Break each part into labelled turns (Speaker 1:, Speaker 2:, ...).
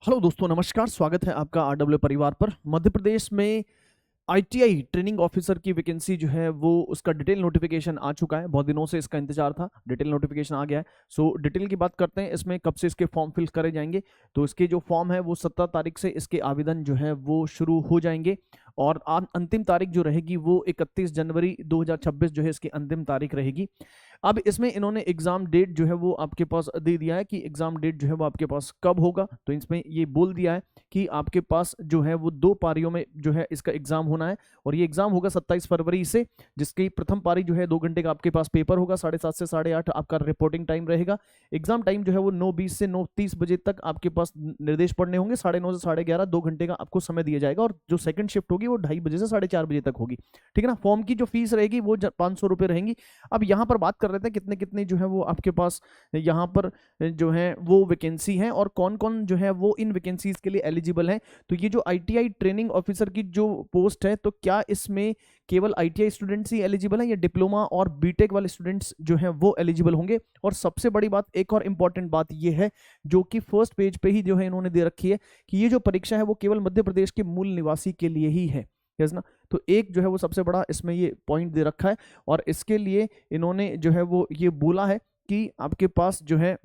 Speaker 1: Hello दोस्तों, नमस्कार। स्वागत है आपका आरडब्ल्यू परिवार पर। मध्य प्रदेश में आईटीआई ट्रेनिंग ऑफिसर की वैकेंसी जो है वो उसका डिटेल नोटिफिकेशन आ चुका है। बहुत दिनों से इसका इंतजार था, डिटेल नोटिफिकेशन आ गया है। सो डिटेल की बात करते हैं, इसमें कब से इसके फॉर्म फिल करे जाएंगे। तो इसके जो फॉर्म है वो 17 तारीख से इसके आवेदन जो है वो शुरू हो जाएंगे और अंतिम तारीख जो रहेगी वो 31 जनवरी 2026 जो है इसकी अंतिम तारीख रहेगी। अब इसमें इन्होंने एग्जाम डेट जो है वो आपके पास दे दिया है कि एग्जाम डेट जो है वो आपके पास कब होगा। तो इसमें ये बोल दिया है कि आपके पास जो है वो 2 पारियों में जो है इसका एग्जाम होना है और ये एग्जाम होगा 27 फरवरी से, जिसकी प्रथम पारी जो है 2 घंटे का आपके पास पेपर होगा, 7:30 से 8:30 आपका रिपोर्टिंग टाइम रहेगा। एग्जाम टाइम जो है वो 9:20 से 9:30 बजे तक आपके पास निर्देश पढ़ने होंगे, 9:30 से 11:30 2 घंटे का आपको समय दिया जाएगा और जो सेकंड शिफ्ट होगी वो 2:30 बजे से 4:30 बजे तक होगी। ठीक है ना। फॉर्म की जो फीस रहेगी वो 500 रुपये रहेंगी। अब यहाँ पर बात कर रहे थे कितने कितने जो है वो आपके पास यहाँ पर जो है वो वैकेंसी है और कौन कौन जो है वो इन वैकेंसीज के लिए एलिजिबल है। तो ये जो आईटीआई ट्रेनिंग ऑफिसर की जो पोस्ट है, तो क्या इसमें केवल आईटीआई स्टूडेंट्स ही एलिजिबल है या डिप्लोमा और बीटेक वाले स्टूडेंट्स जो हैं वो एलिजिबल होंगे। और सबसे बड़ी बात, एक और इंपॉर्टेंट बात ये है जो कि फर्स्ट पेज पे ही जो है इन्होंने दे रखी है कि ये जो परीक्षा है वो केवल मध्य प्रदेश के मूल निवासी के लिए ही है ना। तो एक जो है वो सबसे बड़ा इसमें ये पॉइंट दे रखा है और इसके लिए इन्होंने जो है वो ये बोला है कि आपके पास जो है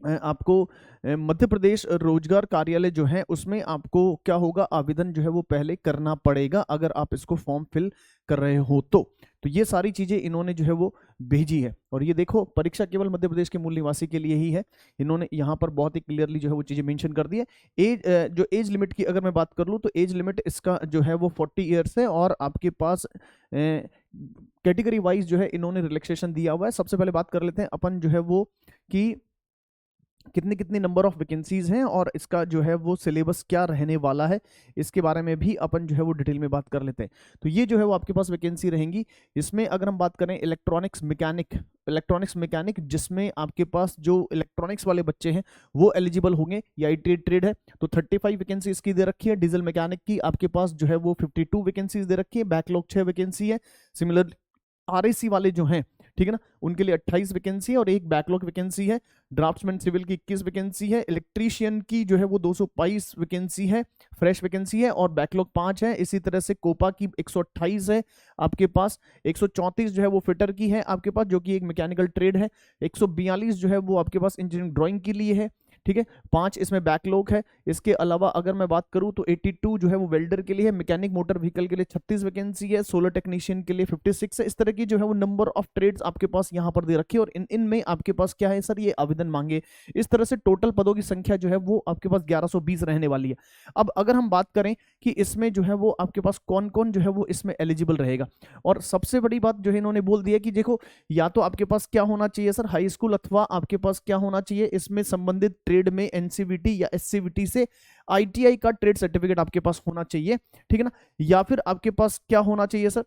Speaker 1: आपको मध्य प्रदेश रोजगार कार्यालय जो है उसमें आपको क्या होगा, आवेदन जो है वो पहले करना पड़ेगा अगर आप इसको फॉर्म फिल कर रहे हो। तो ये सारी चीजें इन्होंने जो है वो भेजी है और ये देखो, परीक्षा केवल मध्य प्रदेश के मूल निवासी के लिए ही है। इन्होंने यहाँ पर बहुत ही क्लियरली जो है वो चीजें मेंशन कर दी है। जो एज लिमिट की अगर मैं बात कर लूँ तो एज लिमिट इसका जो है वो 40 ईयर्स है और आपके पास कैटेगरी वाइज जो है इन्होंने रिलैक्सेशन दिया हुआ है। सबसे पहले बात कर लेते हैं अपन जो है वो कि कितने कितने नंबर ऑफ वैकेंसीज हैं और इसका जो है वो सिलेबस क्या रहने वाला है, इसके बारे में भी अपन जो है वो डिटेल में बात कर लेते हैं। तो ये जो है वो आपके पास वैकेंसी रहेंगी। इसमें अगर हम बात करें इलेक्ट्रॉनिक्स मैकेनिक जिसमें आपके पास जो इलेक्ट्रॉनिक्स वाले बच्चे हैं वो एलिजिबल होंगे। या ट्रेड है तो 35 वैकेंसी इसकी दे रखी है। डीजल मैकेनिक की आपके पास जो है वो 52 वैकेंसीज दे रखी है, बैकलॉग 6 वैकेंसी है। सिमिलर आरएसी वाले जो हैं, ठीक है ना, उनके लिए 28 वैकेंसी है और एक बैकलॉग वैकेंसी है। ड्राफ्ट्समैन सिविल की 21 वैकेंसी है। इलेक्ट्रीशियन की जो है वो 222 वैकेंसी है, फ्रेश वैकेंसी है और बैकलॉग 5 है। इसी तरह से कोपा की 128 है आपके पास। 134 जो है वो फिटर की है आपके पास, जो कि एक मैकेनिकल ट्रेड है। 142 जो है वो आपके पास इंजीनियरिंग ड्राइंग के लिए है। ठीक है, 5 इसमें बैकलॉग है। इसके अलावा अगर मैं बात करूं तो 82 जो है वो वेल्डर के लिए है। मैकेनिक मोटर व्हीकल के लिए 36 वैकेंसी है। सोलर टेक्नीशियन के लिए 56 है। इस तरह की जो है वो नंबर ऑफ ट्रेड्स आपके पास यहाँ पर दे रखी है और इनमें आपके पास क्या है सर, ये आवेदन मांगे। इस तरह से टोटल पदों की संख्या जो है वो आपके पास 1120 रहने वाली है। अब अगर हम बात करें कि इसमें जो है वो आपके पास कौन कौन जो है वो इसमें एलिजिबल रहेगा, और सबसे बड़ी बात जो है इन्होंने बोल दिया कि देखो, या तो आपके पास क्या होना चाहिए सर, हाई स्कूल, अथवा आपके पास क्या होना चाहिए इसमें संबंधित ट्रेड में एनसीवीटी या एससीवीटी से आईटीआई का ट्रेड सर्टिफिकेट आपके पास होना चाहिए। ठीक है ना। या फिर आपके पास क्या होना चाहिए सर,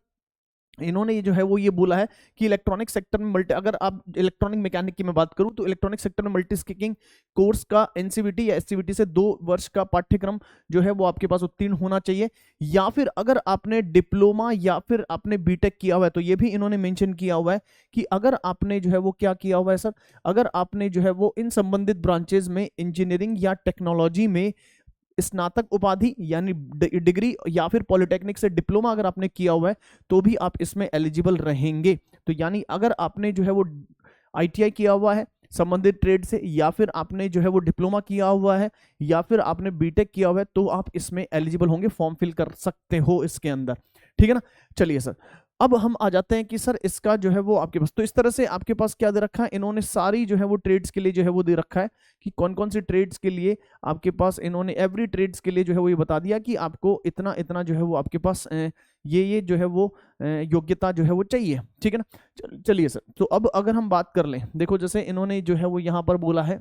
Speaker 1: इन्होंने ये जो है वो ये बोला है कि इलेक्ट्रॉनिक सेक्टर में अगर आप इलेक्ट्रॉनिक मैकेनिक की मैं बात करूं तो इलेक्ट्रॉनिक सेक्टर में मल्टी स्किलिंग कोर्स का एनसीवीटी या एससीवीटी से 2 वर्ष का पाठ्यक्रम जो है वो आपके पास उत्तीर्ण होना चाहिए। या फिर अगर आपने डिप्लोमा या फिर आपने बीटेक किया हुआ है, तो ये भी इन्होंने मेंशन किया हुआ है कि अगर आपने जो है वो क्या किया हुआ है सर, अगर आपने जो है वो इन संबंधित ब्रांचेज में इंजीनियरिंग या टेक्नोलॉजी में स्नातक उपाधि यानी डिग्री या फिर पॉलिटेक्निक से डिप्लोमा अगर आपने किया हुआ है तो भी आप इसमें एलिजिबल रहेंगे। तो यानी अगर आपने जो है वो आईटीआई किया हुआ है संबंधित ट्रेड से, या फिर आपने जो है वो डिप्लोमा किया हुआ है, या फिर आपने बीटेक किया हुआ है, तो आप इसमें एलिजिबल होंगे, फॉर्म फिल कर सकते हो इसके अंदर। ठीक है ना। चलिए सर, अब हम आ जाते हैं कि सर इसका जो है वो आपके पास, तो इस तरह से आपके पास क्या दे रखा है, इन्होंने सारी जो है वो ट्रेड्स के लिए जो है वो दे रखा है कि कौन कौन सी ट्रेड्स के लिए आपके पास, इन्होंने एवरी ट्रेड्स के लिए जो है वो ये बता दिया कि आपको इतना इतना जो है वो आपके पास ये जो है वो योग्यता जो है वो चाहिए। ठीक है ना। चलिए सर, तो अब अगर हम बात कर लें, देखो जैसे इन्होंने जो है वो यहाँ पर बोला है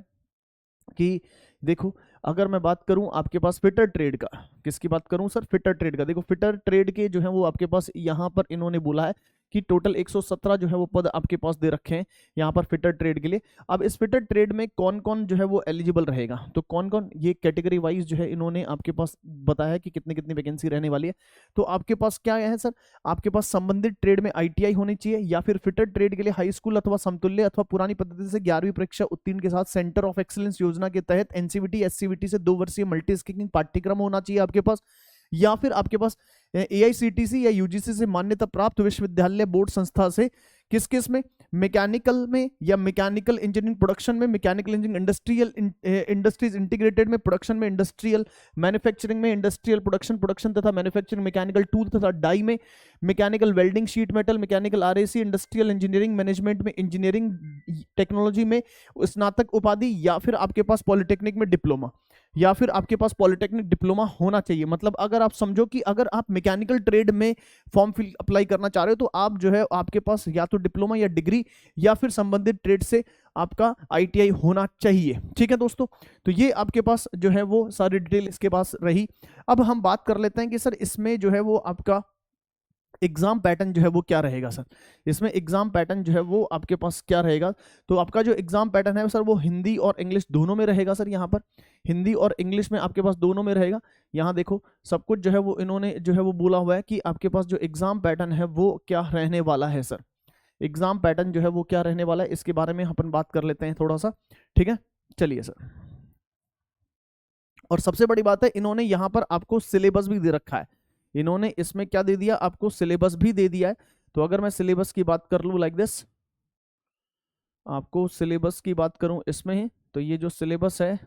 Speaker 1: कि देखो, अगर मैं बात करूं आपके पास फिटर ट्रेड का, किसकी बात करूं सर, फिटर ट्रेड का। देखो फिटर ट्रेड के जो है वो आपके पास यहाँ पर इन्होंने बोला है कि टोटल 117 जो है वो पद आपके पास दे रखे हैं यहाँ पर फिटर ट्रेड के लिए। अब इस फिटर ट्रेड में कौन कौन जो है वो एलिजिबल रहेगा, तो कौन कौन, ये कैटेगरी वाइज जो है इन्होंने आपके पास बताया है कि कितनी कितनी वैकेंसी रहने वाली है। तो आपके पास क्या है सर, आपके पास संबंधित ट्रेड में ITI होनी चाहिए, या फिर फिटर ट्रेड के लिए हाई स्कूल अथवा समतुल्य अथवा पुरानी पद्धति से 11वीं परीक्षा उत्तीर्ण के साथ सेंटर ऑफ एक्सीलेंस योजना के तहत NCVT SCVT से 2 वर्षीय मल्टी स्किलिंग पाठ्यक्रम होना चाहिए आपके पास, या फिर आपके पास AICTC या UGC से मान्यता प्राप्त विश्वविद्यालय बोर्ड संस्था से किस किस में, मैकेनिकल में या मैकेनिकल इंजीनियरिंग प्रोडक्शन में, mechanical engineering industrial industries integrated में, प्रोडक्शन में, इंडस्ट्रियल मैन्युफैक्चरिंग में, इंडस्ट्रियल प्रोडक्शन तथा मैन्युफैक्चरिंग, मैकेनिकल टूल तथा डाई में, mechanical welding, sheet metal, mechanical RAC, industrial engineering management में, इंजीनियरिंग टेक्नोलॉजी में स्नातक उपाधि, या फिर आपके पास पॉलिटेक्निक में डिप्लोमा, या फिर आपके पास पॉलिटेक्निक डिप्लोमा होना चाहिए। मतलब अगर आप समझो कि अगर आप मैकेनिकल ट्रेड में फॉर्म फिल अप्लाई करना चाह रहे हो तो आप जो है आपके पास या तो डिप्लोमा या डिग्री या फिर संबंधित ट्रेड से आपका ITI होना चाहिए। ठीक है दोस्तों, तो ये आपके पास जो है वो सारी डिटेल इसके पास रही। अब हम बात कर लेते हैं कि सर इसमें जो है वो आपका एग्जाम पैटर्न जो है वो क्या रहेगा सर, इसमें एग्जाम पैटर्न जो है वो आपके पास क्या रहेगा। तो आपका जो एग्जाम पैटर्न है सर वो हिंदी और इंग्लिश दोनों में रहेगा सर, यहाँ पर हिंदी और इंग्लिश में आपके पास दोनों में रहेगा। यहाँ देखो सब कुछ जो है वो इन्होंने जो है वो बोला हुआ है कि आपके पास जो एग्जाम पैटर्न है वो क्या रहने वाला है सर, एग्जाम पैटर्न जो है वो क्या रहने वाला है, इसके बारे में अपन बात कर लेते हैं थोड़ा सा। ठीक है, चलिए सर। और सबसे बड़ी बात है इन्होंने यहाँ पर आपको सिलेबस भी दे रखा है, इन्होंने इसमें क्या दे दिया, आपको सिलेबस भी दे दिया है। तो अगर मैं सिलेबस की बात कर लूं लाइक दिस, आपको सिलेबस की बात करूं इसमें, तो ये जो सिलेबस है,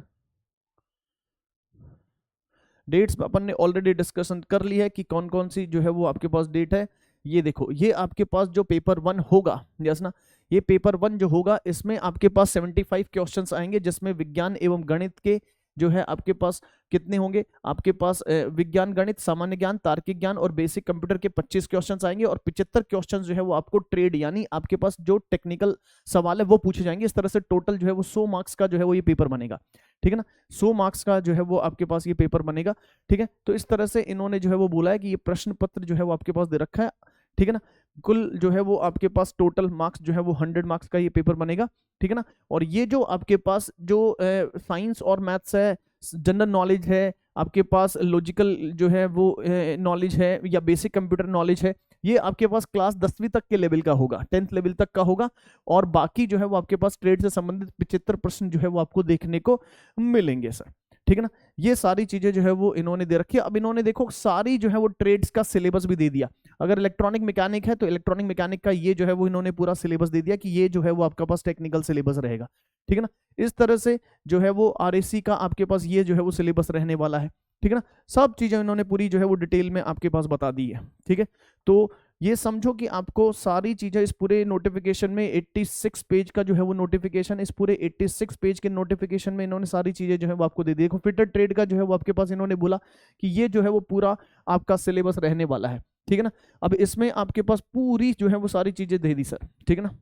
Speaker 1: डेट्स अपन ने ऑलरेडी डिस्कशन कर ली है कि कौन कौन सी जो है वो आपके पास डेट है। ये देखो, ये आपके पास जो पेपर 1 होगा, यस ना, ये पेपर 1 जो होगा इसमें आपके पास 75 क्वेश्चंस आएंगे, जिसमें विज्ञान एवं गणित के जो है आपके पास कितने होंगे, आपके पास विज्ञान, गणित, सामान्य ज्ञान, तार्किक ज्ञान और बेसिक कंप्यूटर के 25 क्वेश्चंस आएंगे, और 75 क्वेश्चंस जो है वो आपको ट्रेड यानी आपके पास जो टेक्निकल सवाल है वो पूछे जाएंगे। इस तरह से टोटल जो है वो 100 मार्क्स का जो है वो ये पेपर बनेगा। ठीक है ना, 100 मार्क्स का जो है वो आपके पास ये पेपर बनेगा। ठीक है, तो इस तरह से इन्होंने जो है वो बोला है कि ये प्रश्न पत्र जो है वो आपके पास दे रखा है। ठीक है ना, कुल जो है वो आपके पास टोटल मार्क्स जो है वो 100 मार्क्स का ये पेपर बनेगा। ठीक है ना, और ये जो आपके पास जो साइंस और मैथ्स है, जनरल नॉलेज है, आपके पास लॉजिकल जो है वो नॉलेज है, या बेसिक कंप्यूटर नॉलेज है, ये आपके पास क्लास 10वीं तक के लेवल का होगा, 10th लेवल तक का होगा। और बाकी जो है वो आपके पास ट्रेड से संबंधित 75 प्रश्न जो है वो आपको देखने को मिलेंगे सर। ठीक है ना, ये सारी चीजें जो है वो इन्होंने दे रखी है। अब इन्होंने देखो सारी जो है वो ट्रेड्स का सिलेबस भी दे दिया। अगर इलेक्ट्रॉनिक मैकेनिक है तो इलेक्ट्रॉनिक मैकेनिक का ये जो है वो इन्होंने पूरा सिलेबस दे दिया कि ये जो है वो आपका पास टेक्निकल सिलेबस रहेगा। ठीक है ना, इस तरह से जो है वो RAC का आपके पास ये जो है वो सिलेबस रहने वाला है। ठीक है ना, सब चीजें इन्होंने पूरी जो है वो डिटेल में आपके पास बता दी है। ठीक है, तो ये समझो कि आपको सारी चीजें इस पूरे नोटिफिकेशन में 86 पेज का जो है वो नोटिफिकेशन, इस पूरे 86 पेज के नोटिफिकेशन में इन्होंने सारी चीजें जो है वो आपको दे दी। देखो फिटर ट्रेड का जो है वो आपके पास इन्होंने बोला कि ये जो है वो पूरा आपका सिलेबस रहने वाला है। ठीक है ना, अब इसमें आपके पास पूरी जो है वो सारी चीजें दे दी सर। ठीक है ना,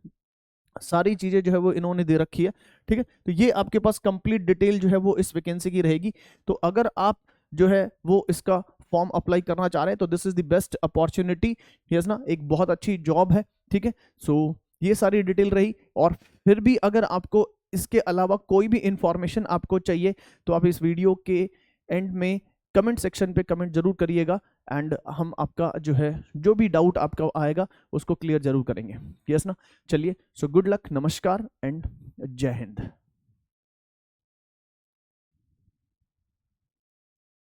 Speaker 1: सारी चीजें जो है वो इन्होंने दे रखी है। ठीक है, तो ये आपके पास कंप्लीट डिटेल जो है वो इस वैकेंसी की रहेगी। तो अगर आप जो है वो इसका फॉर्म अप्लाई करना चाह रहे हैं तो this is the best opportunity, yes ना, एक बहुत अच्छी जॉब है। ठीक है, सो ये सारी डिटेल रही। और फिर भी अगर आपको इसके अलावा कोई भी इंफॉर्मेशन आपको चाहिए तो आप इस वीडियो के एंड में कमेंट सेक्शन पे कमेंट जरूर करिएगा, एंड हम आपका जो है जो भी डाउट आपका आएगा उसको क्लियर जरूर करेंगे। यस ना, चलिए, सो गुड लक, नमस्कार एंड जय हिंद।